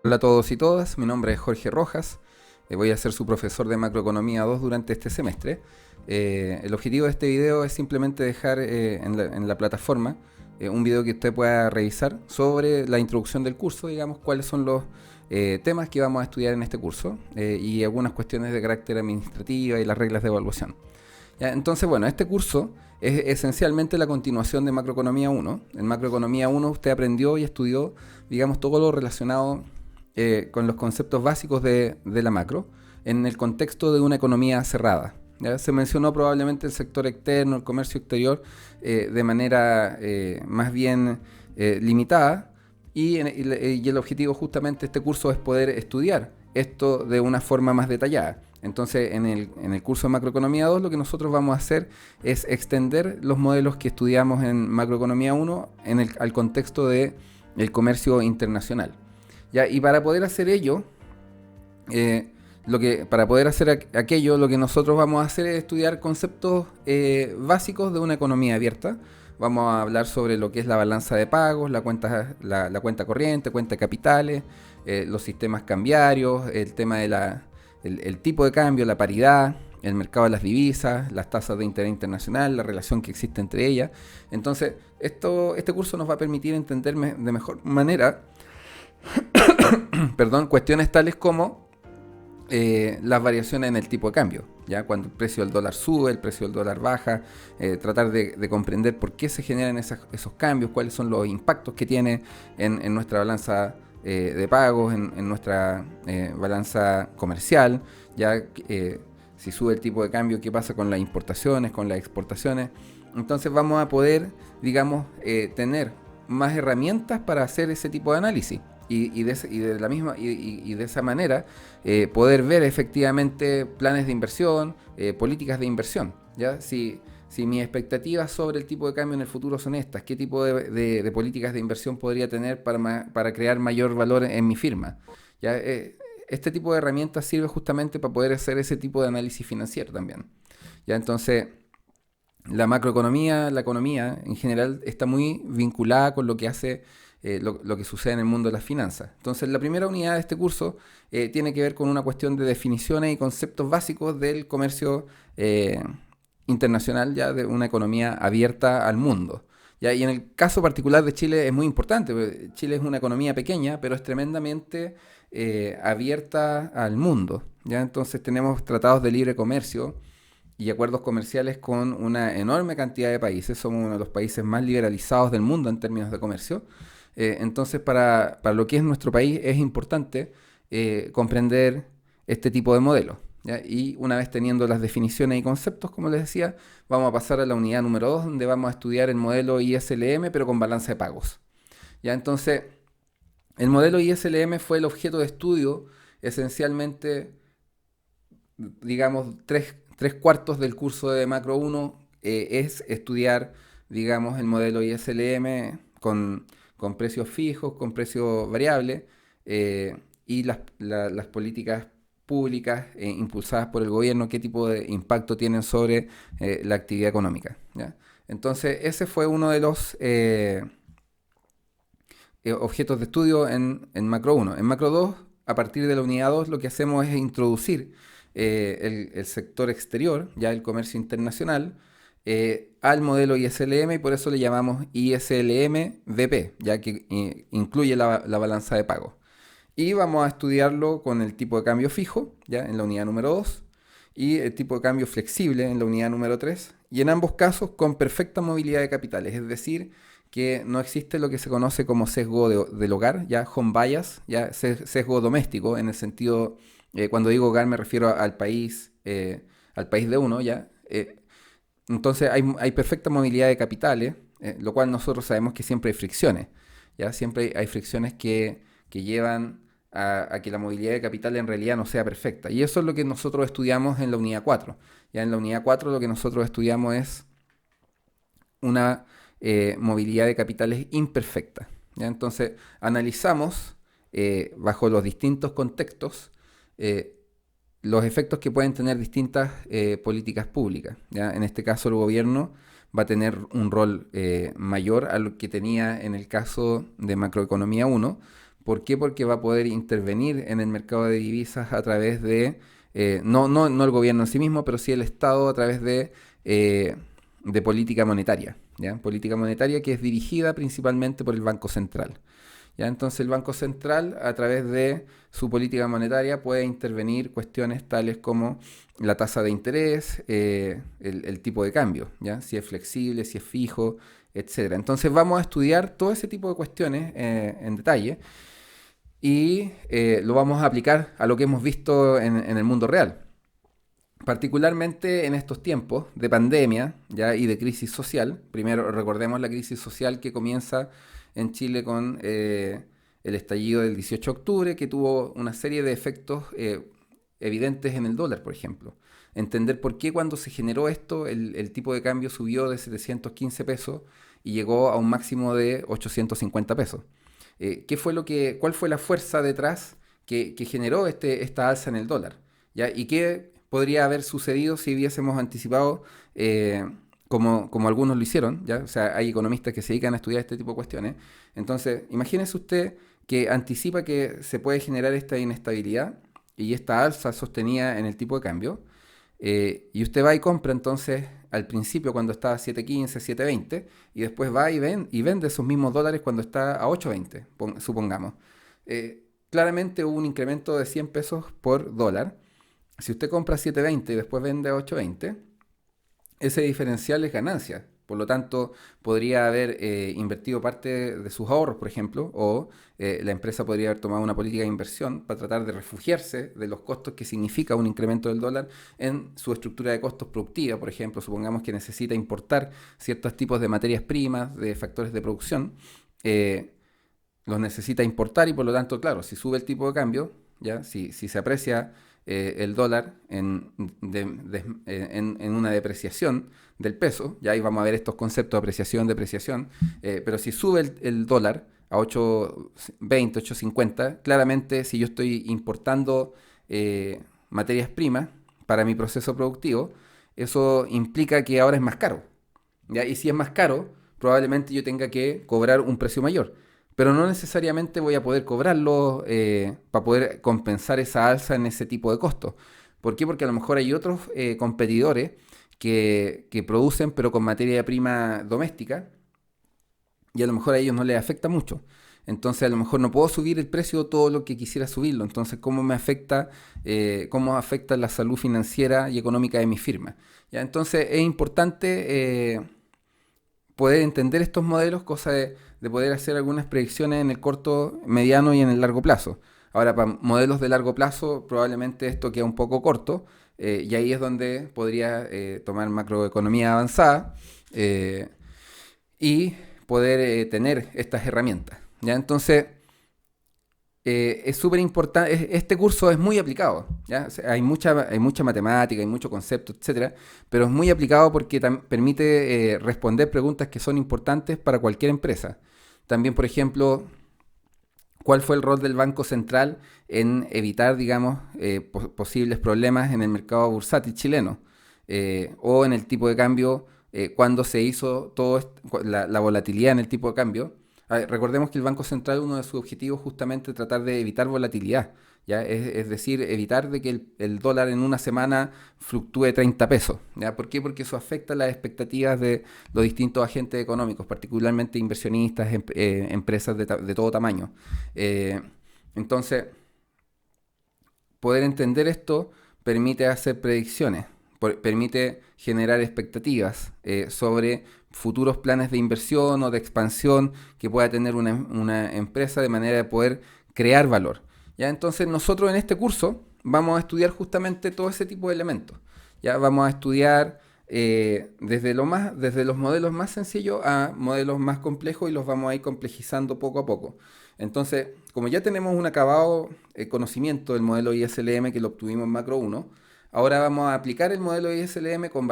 Hola a todos y todas, mi nombre es Jorge Rojas, voy a ser su profesor de Macroeconomía 2 durante este semestre. El objetivo de este video es simplemente dejar en la plataforma un video que usted pueda revisar sobre la introducción del curso, digamos, cuáles son los temas que vamos a estudiar en este curso y algunas cuestiones de carácter administrativa y las reglas de evaluación. ¿Ya? Entonces, bueno, este curso es esencialmente la continuación de Macroeconomía 1. En Macroeconomía 1 usted aprendió y estudió, digamos, todo lo relacionado con los conceptos básicos de la macro en el contexto de una economía cerrada. ¿Ya? Se mencionó probablemente el sector externo, el comercio exterior, de manera más bien limitada, y el objetivo justamente de este curso es poder estudiar esto de una forma más detallada. Entonces, en el curso de Macroeconomía 2, lo que nosotros vamos a hacer es extender los modelos que estudiamos en Macroeconomía 1 al contexto del comercio internacional. ¿Ya? Y para poder hacer ello, para poder hacer aquello, lo que nosotros vamos a hacer es estudiar conceptos básicos de una economía abierta. Vamos a hablar sobre lo que es la balanza de pagos, la cuenta corriente, cuenta de capitales, los sistemas cambiarios, el tema de el tipo de cambio, la paridad, el mercado de las divisas, las tasas de interés internacional, la relación que existe entre ellas. Entonces, este curso nos va a permitir entender de mejor manera perdón, cuestiones tales como las variaciones en el tipo de cambio, ¿ya? Cuando el precio del dólar sube, el precio del dólar baja, tratar de comprender por qué se generan esos cambios, cuáles son los impactos que tiene en nuestra balanza de pagos, en nuestra balanza comercial, ya si sube el tipo de cambio, qué pasa con las importaciones, con las exportaciones. Entonces vamos a poder, digamos, tener más herramientas para hacer ese tipo de análisis. De esa manera poder ver efectivamente planes de inversión, políticas de inversión. ¿Ya? Si mis expectativas sobre el tipo de cambio en el futuro son estas, ¿qué tipo de políticas de inversión podría tener para crear mayor valor en mi firma? ¿Ya? Este tipo de herramientas sirve justamente para poder hacer ese tipo de análisis financiero también. ¿Ya? Entonces, la macroeconomía, la economía en general está muy vinculada con lo que hace lo que sucede en el mundo de las finanzas. Entonces, la primera unidad de este curso tiene que ver con una cuestión de definiciones y conceptos básicos del comercio internacional, ya de una economía abierta al mundo. ¿Ya? Y en el caso particular de Chile es muy importante. Chile es una economía pequeña, pero es tremendamente abierta al mundo. ¿Ya? Entonces tenemos tratados de libre comercio y acuerdos comerciales con una enorme cantidad de países. Somos uno de los países más liberalizados del mundo en términos de comercio. Entonces, para lo que es nuestro país es importante comprender este tipo de modelos. ¿Ya? Y una vez teniendo las definiciones y conceptos, como les decía, vamos a pasar a la unidad número 2, donde vamos a estudiar el modelo ISLM, pero con balanza de pagos. ¿Ya? Entonces, el modelo ISLM fue el objeto de estudio esencialmente, digamos, tres cuartos del curso de Macro 1 es estudiar, digamos, el modelo ISLM con precios fijos, con precios variables y las políticas públicas impulsadas por el gobierno, qué tipo de impacto tienen sobre la actividad económica. ¿Ya? Entonces, ese fue uno de los objetos de estudio en Macro 1. En Macro 2, a partir de la unidad 2, lo que hacemos es introducir el sector exterior, ya el comercio internacional, al modelo ISLM, y por eso le llamamos ISLM VP, ya que incluye la balanza de pagos. Y vamos a estudiarlo con el tipo de cambio fijo, ya en la unidad número 2, y el tipo de cambio flexible en la unidad número 3, y en ambos casos con perfecta movilidad de capitales, es decir, que no existe lo que se conoce como sesgo del hogar, ya home bias, ya sesgo doméstico, en el sentido, cuando digo hogar me refiero al país de uno, ya. Entonces hay perfecta movilidad de capitales, lo cual nosotros sabemos que siempre hay fricciones, ya siempre hay fricciones que llevan a que la movilidad de capital en realidad no sea perfecta. Y eso es lo que nosotros estudiamos en la unidad 4. Ya en la unidad 4 lo que nosotros estudiamos es una movilidad de capitales imperfecta. ¿Ya? Entonces analizamos bajo los distintos contextos los efectos que pueden tener distintas políticas públicas. ¿Ya? En este caso el gobierno va a tener un rol mayor a lo que tenía en el caso de Macroeconomía 1, ¿Por qué? Porque va a poder intervenir en el mercado de divisas a través de, no el gobierno en sí mismo, pero sí el Estado a través de política monetaria, ¿ya? Política monetaria que es dirigida principalmente por el Banco Central. ¿Ya? Entonces el Banco Central, a través de su política monetaria, puede intervenir cuestiones tales como la tasa de interés, el tipo de cambio, ¿ya? Si es flexible, si es fijo, etcétera. Entonces vamos a estudiar todo ese tipo de cuestiones en detalle y lo vamos a aplicar a lo que hemos visto en el mundo real. Particularmente en estos tiempos de pandemia, ¿ya? Y de crisis social. Primero recordemos la crisis social que comienza en Chile con el estallido del 18 de octubre, que tuvo una serie de efectos evidentes en el dólar, por ejemplo. Entender por qué cuando se generó esto el tipo de cambio subió de 715 pesos y llegó a un máximo de 850 pesos. ¿Cuál fue la fuerza detrás que generó esta alza en el dólar? ¿Ya? ¿Y qué podría haber sucedido si hubiésemos anticipado, como algunos lo hicieron? ¿Ya? O sea, hay economistas que se dedican a estudiar este tipo de cuestiones. Entonces, imagínese usted que anticipa que se puede generar esta inestabilidad y esta alza sostenida en el tipo de cambio. Y usted va y compra entonces al principio cuando está a 7.15, 7.20 y después va y vende esos mismos dólares cuando está a 8.20, supongamos. Claramente hubo un incremento de 100 pesos por dólar. Si usted compra a 7.20 y después vende a 8.20, ese diferencial es ganancia. Por lo tanto, podría haber invertido parte de sus ahorros, por ejemplo, o la empresa podría haber tomado una política de inversión para tratar de refugiarse de los costos que significa un incremento del dólar en su estructura de costos productiva. Por ejemplo, supongamos que necesita importar ciertos tipos de materias primas, de factores de producción, eh, los necesita importar y por lo tanto, claro, si sube el tipo de cambio, ¿ya? Si se aprecia el dólar en una depreciación del peso, ya ahí vamos a ver estos conceptos de apreciación, depreciación, pero si sube el dólar a 8.20, 8.50, claramente si yo estoy importando materias primas para mi proceso productivo, eso implica que ahora es más caro, ¿ya? Y si es más caro, probablemente yo tenga que cobrar un precio mayor. Pero no necesariamente voy a poder cobrarlo para poder compensar esa alza en ese tipo de costos. ¿Por qué? Porque a lo mejor hay otros competidores que producen pero con materia prima doméstica y a lo mejor a ellos no les afecta mucho. Entonces a lo mejor no puedo subir el precio todo lo que quisiera subirlo. Entonces, cómo afecta la salud financiera y económica de mi firma? ¿Ya? Entonces es importante poder entender estos modelos, cosa de poder hacer algunas predicciones en el corto, mediano y en el largo plazo. Ahora, para modelos de largo plazo, probablemente esto queda un poco corto, y ahí es donde podría tomar macroeconomía avanzada y poder tener estas herramientas. ¿Ya? Entonces, es súper importante, este curso es muy aplicado, ¿ya? O sea, hay mucha matemática, hay mucho concepto, etcétera, pero es muy aplicado porque permite responder preguntas que son importantes para cualquier empresa. También, por ejemplo, ¿cuál fue el rol del Banco Central en evitar, digamos, posibles problemas en el mercado bursátil chileno? O en el tipo de cambio, cuando se hizo la volatilidad en el tipo de cambio. A ver, recordemos que el Banco Central, uno de sus objetivos justamente es tratar de evitar volatilidad, ¿ya? Es decir, evitar de que el dólar en una semana fluctúe 30 pesos, ¿ya? ¿Por qué? Porque eso afecta las expectativas de los distintos agentes económicos, particularmente inversionistas, empresas de todo tamaño. Eh, entonces, poder entender esto permite hacer predicciones, permite generar expectativas sobre futuros planes de inversión o de expansión que pueda tener una empresa de manera de poder crear valor. ¿Ya? Entonces nosotros en este curso vamos a estudiar justamente todo ese tipo de elementos. ¿Ya? Vamos a estudiar desde los modelos más sencillos a modelos más complejos y los vamos a ir complejizando poco a poco. Entonces, como ya tenemos un acabado conocimiento del modelo ISLM que lo obtuvimos en Macro 1, ahora vamos a aplicar el modelo ISLM con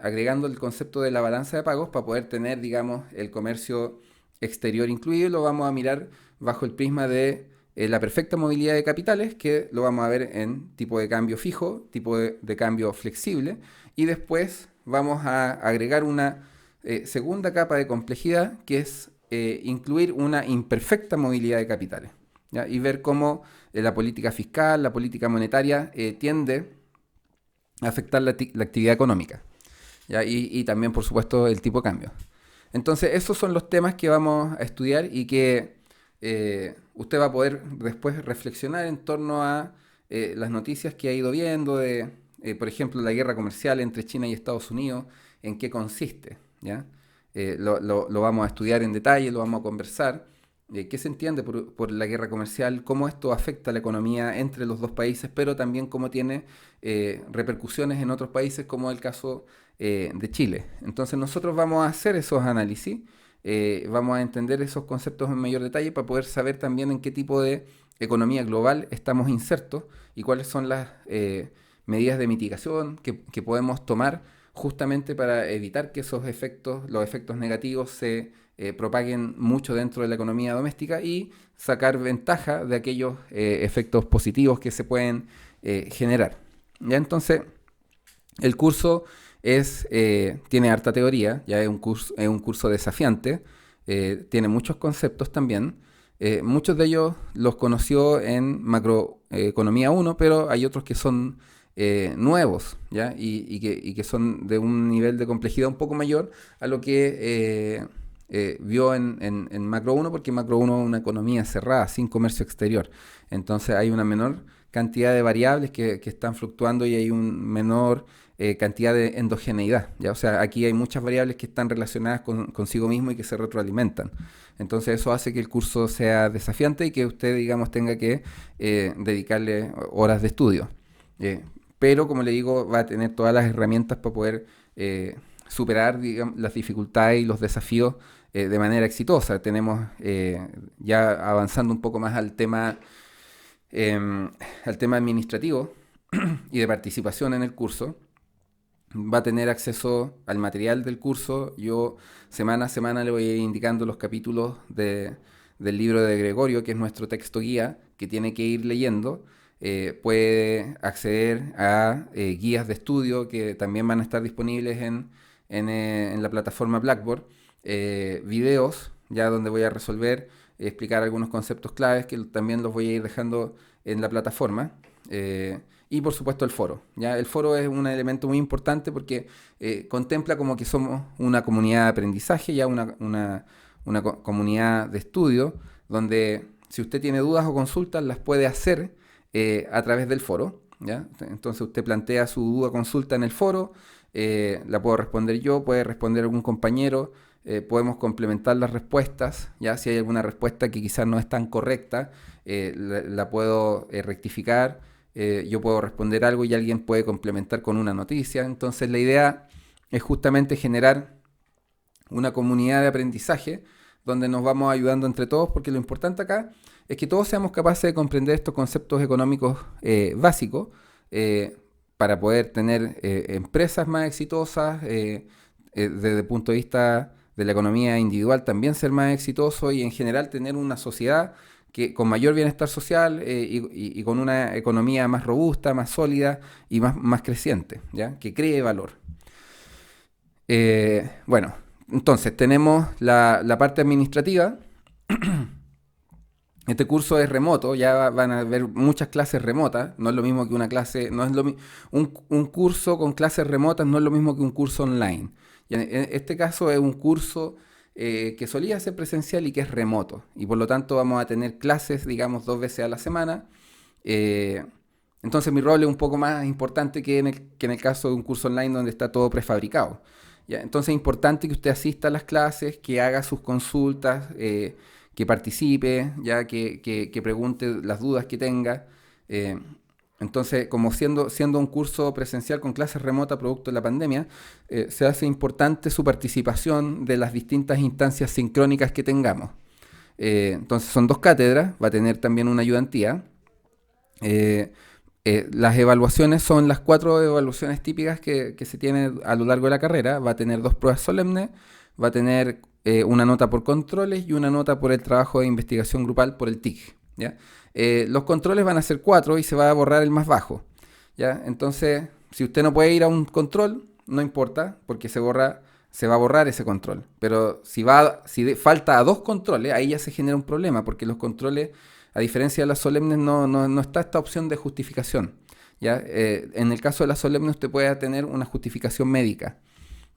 agregando el concepto de la balanza de pagos para poder tener, digamos, el comercio exterior incluido. Lo vamos a mirar bajo el prisma de la perfecta movilidad de capitales, que lo vamos a ver en tipo de cambio fijo, tipo de cambio flexible, y después vamos a agregar una segunda capa de complejidad, que es incluir una imperfecta movilidad de capitales, ¿ya? Y ver cómo la política fiscal, la política monetaria tiende a afectar la actividad económica, ¿ya? Y también, por supuesto, el tipo de cambio. Entonces, esos son los temas que vamos a estudiar y que usted va a poder después reflexionar en torno a las noticias que ha ido viendo de, por ejemplo, la guerra comercial entre China y Estados Unidos, en qué consiste, ¿ya? Lo vamos a estudiar en detalle, lo vamos a conversar. ¿Qué se entiende por la guerra comercial? ¿Cómo esto afecta la economía entre los dos países? Pero también cómo tiene repercusiones en otros países, como el caso de Chile. Entonces nosotros vamos a hacer esos análisis, vamos a entender esos conceptos en mayor detalle para poder saber también en qué tipo de economía global estamos insertos y cuáles son las medidas de mitigación que podemos tomar justamente para evitar que esos efectos, los efectos negativos se propaguen mucho dentro de la economía doméstica y sacar ventaja de aquellos efectos positivos que se pueden generar. Ya entonces, el curso tiene harta teoría, ya es un curso desafiante, tiene muchos conceptos también. Muchos de ellos los conoció en Macroeconomía 1, pero hay otros que son nuevos, ¿ya? Y que son de un nivel de complejidad un poco mayor a lo que vio en Macro 1, porque Macro 1 es una economía cerrada, sin comercio exterior. Entonces hay una menor cantidad de variables que están fluctuando y hay una menor cantidad de endogeneidad, ¿ya? O sea, aquí hay muchas variables que están relacionadas consigo mismo y que se retroalimentan. Entonces eso hace que el curso sea desafiante y que usted, digamos, tenga que dedicarle horas de estudio. Pero, como le digo, va a tener todas las herramientas para poder superar, digamos, las dificultades y los desafíos de manera exitosa. Tenemos, ya avanzando un poco más al tema administrativo y de participación en el curso, va a tener acceso al material del curso. Yo semana a semana le voy a ir indicando los capítulos del libro de Gregorio, que es nuestro texto guía, que tiene que ir leyendo. Puede acceder a guías de estudio que también van a estar disponibles en la plataforma Blackboard, videos, ya donde voy a explicar algunos conceptos claves que también los voy a ir dejando en la plataforma. Y por supuesto el foro. ¿Ya? El foro es un elemento muy importante porque contempla como que somos una comunidad de aprendizaje, ya una comunidad de estudio, donde si usted tiene dudas o consultas las puede hacer a través del foro, ¿ya? Entonces usted plantea su duda o consulta en el foro, la puedo responder yo, puede responder algún compañero, podemos complementar las respuestas, ¿ya? Si hay alguna respuesta que quizás no es tan correcta, la puedo rectificar. Yo puedo responder algo y alguien puede complementar con una noticia. Entonces la idea es justamente generar una comunidad de aprendizaje donde nos vamos ayudando entre todos, porque lo importante acá es que todos seamos capaces de comprender estos conceptos económicos básicos para poder tener empresas más exitosas, desde el punto de vista de la economía individual también ser más exitoso y en general tener una sociedad con mayor bienestar social y con una economía más robusta, más sólida y más creciente, ¿ya? Que cree valor. Bueno, entonces tenemos la parte administrativa. Este curso es remoto, ya van a haber muchas clases remotas, no es lo mismo que una clase, no es un curso con clases remotas no es lo mismo que un curso online. Y en este caso es un curso que solía ser presencial y que es remoto, y por lo tanto vamos a tener clases, digamos, 2 veces a la semana. Entonces mi rol es un poco más importante que en el caso de un curso online donde está todo prefabricado. ¿Ya? Entonces es importante que usted asista a las clases, que haga sus consultas, que participe, ya que pregunte las dudas que tenga. Entonces, como siendo un curso presencial con clases remotas producto de la pandemia, se hace importante su participación de las distintas instancias sincrónicas que tengamos. Entonces, son 2 cátedras, va a tener también una ayudantía. Las evaluaciones son las 4 evaluaciones típicas que se tienen a lo largo de la carrera. Va a tener 2 pruebas solemnes, va a tener una nota por controles y una nota por el trabajo de investigación grupal por el TIC, ¿ya? Los controles van a ser 4 y se va a borrar el más bajo, ¿ya? Entonces, si usted no puede ir a un control, no importa, porque se borra se va a borrar ese control. Pero si falta a dos controles, ahí ya se genera un problema, porque los controles, a diferencia de las solemnes, no está esta opción de justificación. ¿Ya? En el caso de las solemnes usted puede tener una justificación médica,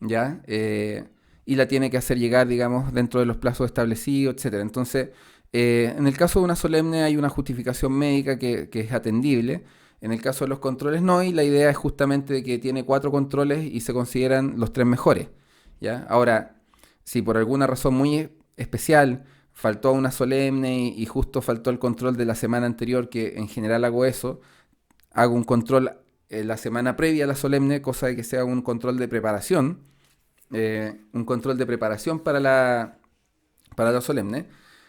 ¿ya? Y la tiene que hacer llegar, digamos, dentro de los plazos establecidos, etcétera. Entonces, en el caso de una solemne hay una justificación médica que es atendible. En el caso de los controles no, y la idea es justamente de que tiene 4 controles y se consideran los 3 mejores, ¿ya? Ahora, si por alguna razón muy especial faltó una solemne y justo faltó el control de la semana anterior, que en general hago eso, hago un control la semana previa a la solemne, cosa de que sea un control de preparación para la solemne.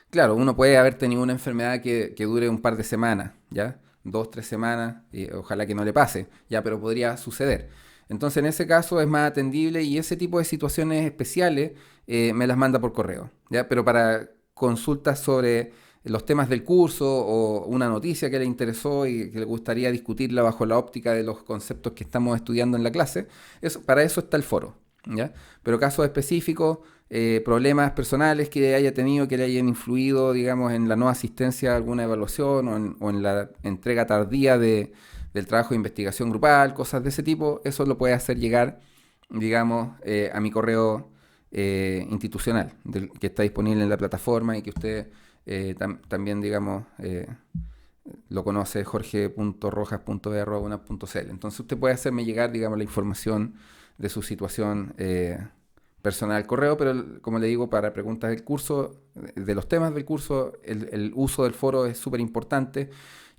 Claro, uno puede haber tenido una enfermedad que dure un par de semanas, ¿ya? 2, 3 semanas, y ojalá que no le pase, ya, pero podría suceder. Entonces, en ese caso es más atendible y ese tipo de situaciones especiales me las manda por correo, ¿ya? Pero para consultas sobre los temas del curso o una noticia que le interesó y que le gustaría discutirla bajo la óptica de los conceptos que estamos estudiando en la clase, para eso está el foro, ¿ya? Pero casos específicos, problemas personales que haya tenido que le hayan influido, digamos, en la no asistencia a alguna evaluación o en la entrega tardía del trabajo de investigación grupal, cosas de ese tipo, eso lo puede hacer llegar, digamos, a mi correo institucional, que está disponible en la plataforma y que usted también, digamos, lo conoce, jorge.rojas.b@unap.cl. Entonces usted puede hacerme llegar, digamos, la información de su situación personal al correo, pero como le digo, para preguntas del curso, de los temas del curso, el uso del foro es súper importante.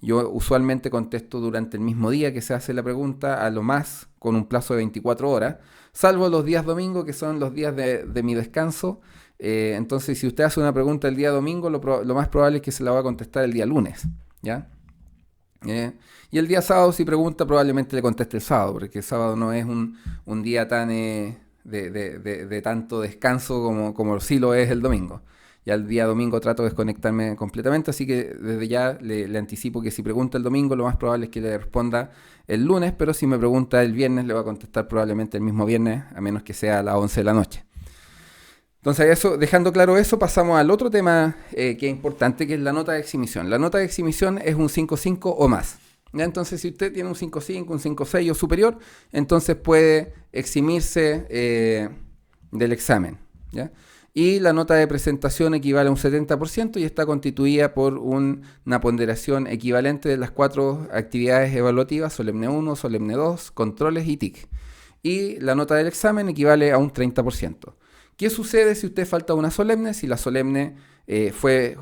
Yo usualmente contesto durante el mismo día que se hace la pregunta, a lo más con un plazo de 24 horas, salvo los días domingo, que son los días de mi descanso. Entonces, si usted hace una pregunta el día domingo, lo más probable es que se la va a contestar el día lunes, ¿ya? Y el día sábado, si pregunta, probablemente le conteste el sábado, porque el sábado no es un día tan de tanto descanso como sí lo es el domingo. Ya el día domingo trato de desconectarme completamente, así que desde ya le anticipo que si pregunta el domingo, lo más probable es que le responda el lunes, pero si me pregunta el viernes, le va a contestar probablemente el mismo viernes, a menos que sea a las 11 de la noche. Entonces, eso, dejando claro eso, pasamos al otro tema que es importante, que es la nota de exhibición. La nota de exhibición es un 5.5 o más, ¿ya? Entonces, si usted tiene un 5.5, un 5.6 o superior, entonces puede eximirse del examen, ¿ya? Y la nota de presentación equivale a un 70% y está constituida por una ponderación equivalente de las 4 actividades evaluativas, solemne 1, solemne 2, controles y TIC. Y la nota del examen equivale a un 30%. ¿Qué sucede si usted falta una solemne? Si la solemne fue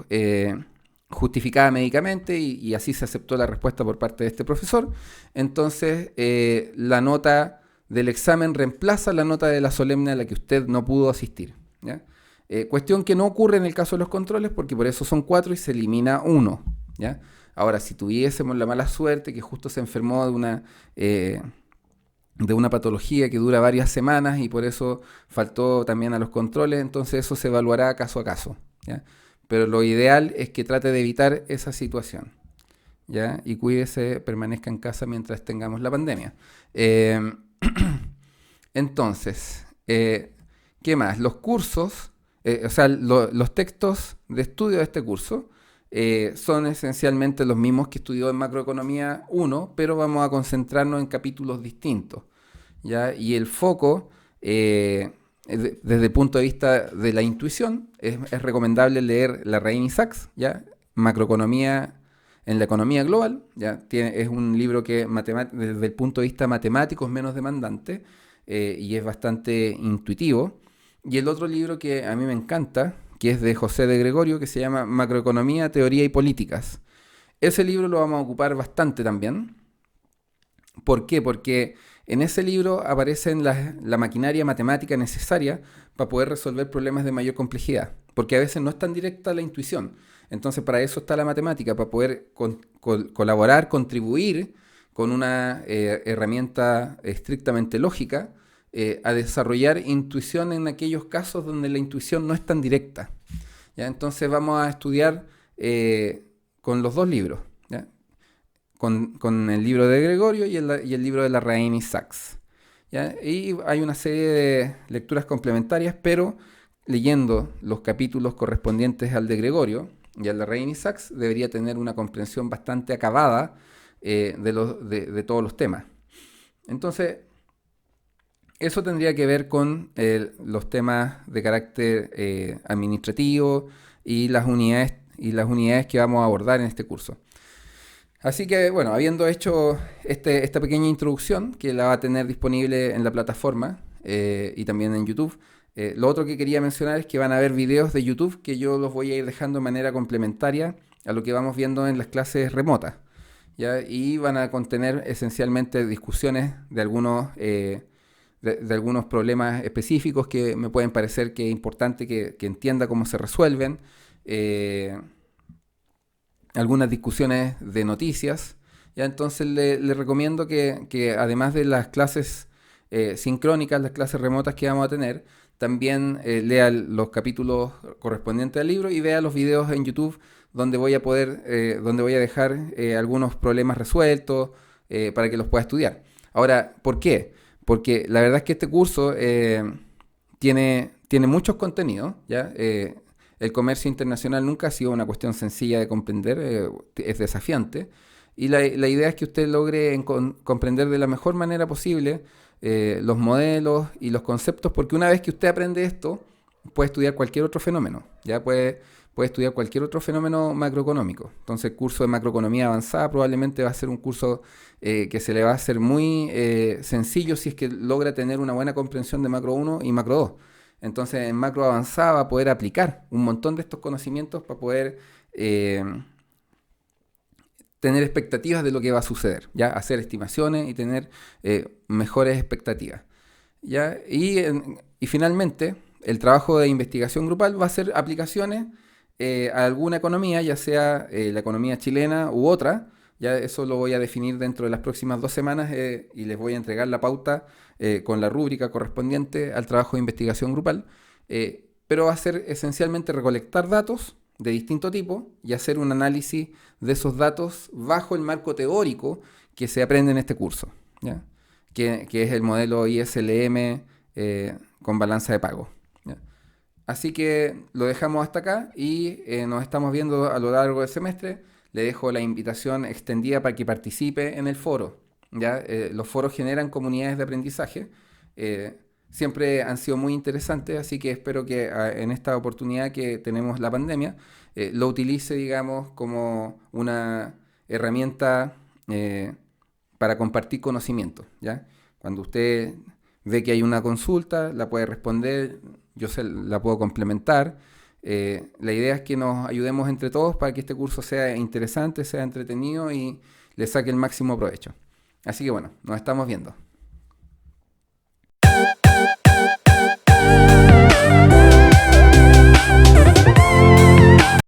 justificada médicamente y así se aceptó la respuesta por parte de este profesor, entonces la nota del examen reemplaza la nota de la solemne a la que usted no pudo asistir, ¿ya? Cuestión que no ocurre en el caso de los controles, porque por eso son 4 y se elimina 1, ¿ya? Ahora, si tuviésemos la mala suerte que justo se enfermó de una patología que dura varias semanas y por eso faltó también a los controles, entonces eso se evaluará caso a caso, ¿ya? Pero lo ideal es que trate de evitar esa situación, ¿ya? Y cuídese, permanezca en casa mientras tengamos la pandemia. Entonces, ¿qué más? Los cursos, los textos de estudio de este curso son esencialmente los mismos que estudió en Macroeconomía 1, pero vamos a concentrarnos en capítulos distintos, ¿ya? Y el foco, desde el punto de vista de la intuición, es recomendable leer Larraín y Sachs, ¿ya? Macroeconomía en la economía global, ¿ya? Es un libro que desde el punto de vista matemático es menos demandante y es bastante intuitivo. Y el otro libro que a mí me encanta, que es de José de Gregorio, que se llama Macroeconomía, Teoría y Políticas. Ese libro lo vamos a ocupar bastante también. ¿Por qué? Porque en ese libro aparece la maquinaria matemática necesaria para poder resolver problemas de mayor complejidad, porque a veces no es tan directa la intuición. Entonces, para eso está la matemática, para poder colaborar, contribuir con una herramienta estrictamente lógica a desarrollar intuición en aquellos casos donde la intuición no es tan directa, ¿ya? Entonces vamos a estudiar con los dos libros, ¿ya? Con el libro de Gregorio y el libro de Larraín y Sachs, ¿ya? Y hay una serie de lecturas complementarias, pero leyendo los capítulos correspondientes al de Gregorio y al de Reina Isaacs, debería tener una comprensión bastante acabada de todos los temas. Entonces, eso tendría que ver con los temas de carácter administrativo y las unidades que vamos a abordar en este curso. Así que, bueno, habiendo hecho esta pequeña introducción, que la va a tener disponible en la plataforma y también en YouTube, lo otro que quería mencionar es que van a haber videos de YouTube que yo los voy a ir dejando de manera complementaria a lo que vamos viendo en las clases remotas, ¿ya? Y van a contener esencialmente discusiones de algunos problemas específicos que me pueden parecer que es importante que entienda cómo se resuelven. eh, Algunas discusiones de noticias. ¿Ya? Entonces le recomiendo que además de las clases sincrónicas, las clases remotas que vamos a tener, también lea los capítulos correspondientes al libro y vea los videos en YouTube donde voy a dejar algunos problemas resueltos para que los pueda estudiar. Ahora, ¿por qué? Porque la verdad es que este curso tiene muchos contenidos, ¿ya? El comercio internacional nunca ha sido una cuestión sencilla de comprender, es desafiante. Y la idea es que usted logre comprender de la mejor manera posible los modelos y los conceptos, porque una vez que usted aprende esto, puede estudiar cualquier otro fenómeno, ya puede estudiar cualquier otro fenómeno macroeconómico. Entonces, el curso de macroeconomía avanzada probablemente va a ser un curso que se le va a hacer muy sencillo si es que logra tener una buena comprensión de macro 1 y macro 2. Entonces, en macro avanzada va a poder aplicar un montón de estos conocimientos para poder tener expectativas de lo que va a suceder, ¿ya? Hacer estimaciones y tener mejores expectativas, ¿ya? Y finalmente, el trabajo de investigación grupal va a ser aplicaciones a alguna economía, ya sea la economía chilena u otra. Ya eso lo voy a definir dentro de las próximas 2 semanas y les voy a entregar la pauta con la rúbrica correspondiente al trabajo de investigación grupal. Pero va a ser esencialmente recolectar datos de distinto tipo y hacer un análisis de esos datos bajo el marco teórico que se aprende en este curso, ¿ya? Que es el modelo ISLM con balanza de pago, ¿ya? Así que lo dejamos hasta acá y nos estamos viendo a lo largo del semestre. Le dejo la invitación extendida para que participe en el foro, ¿ya? Los foros generan comunidades de aprendizaje. Siempre han sido muy interesantes, así que espero que en esta oportunidad que tenemos la pandemia, lo utilice, digamos, como una herramienta para compartir conocimiento, ¿ya? Cuando usted ve que hay una consulta, la puede responder, la puedo complementar. La idea es que nos ayudemos entre todos para que este curso sea interesante, sea entretenido y le saque el máximo provecho. Así que bueno, nos estamos viendo.